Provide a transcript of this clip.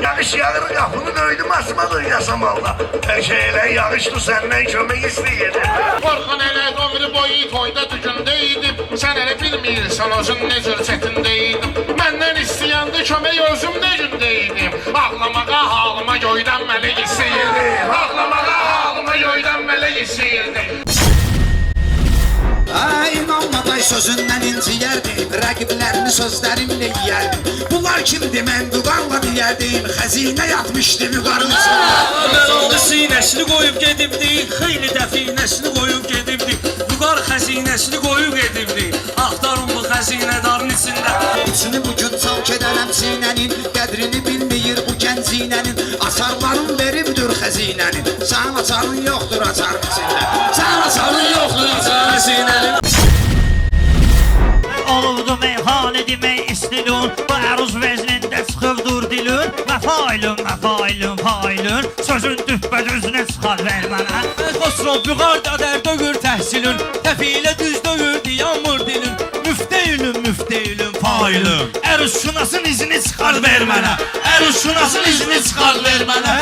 Yağış yağır qapını döydüm asmadır yasamalda. Her şeylə yağışdı səndən kömək istəyirdim. Qorxan elə ömrü boyu toyda tükündəydim. Sən elə bilmirsən özün ne cür çətindəydim. Məndən istəyəndə kömək özümdə gündəydim. Ağlamağa halıma göydən mələk istəyirdim. Ağlamağa halıma göydən mələk istəyirdim. İnanmaday sözündən inciyərdim, rəqiblərini sözlərimlə yiyərdim. Bunlar kimdir, mən duvarla deyərdim, xəzinə yatmışdı müqarın içində. Mən onu sinəsini qoyub gedibdi, xeyli dəfinəsini qoyub gedibdi. Vüqar xəzinəsini qoyub gedibdi, axtarın bu xəzinədarın içində. İçini bugün çalk edərəm sinənin, qədrini bilməyir bu gəncinənin. Asarların veribdir xəzinənin, sən açarın yoxdur açarın içində. Sən açarın yoxdur açarın sinənin. Olubdu meyxanə demək istilun, bu əruz vəznində çıxıbdur dilun. Məfailun, məfailun, failun, sözün düppəd üzünə çıxar ver mənə. Xosrov büqar dədər dögür təhsilün, təfilə düz dögürdü yağmur dilün. Müfteyülün, müfteyülün, failun. Əruz şunasın izini çıxar ver mənə. Əruz şunasın izini çıxar ver mənə.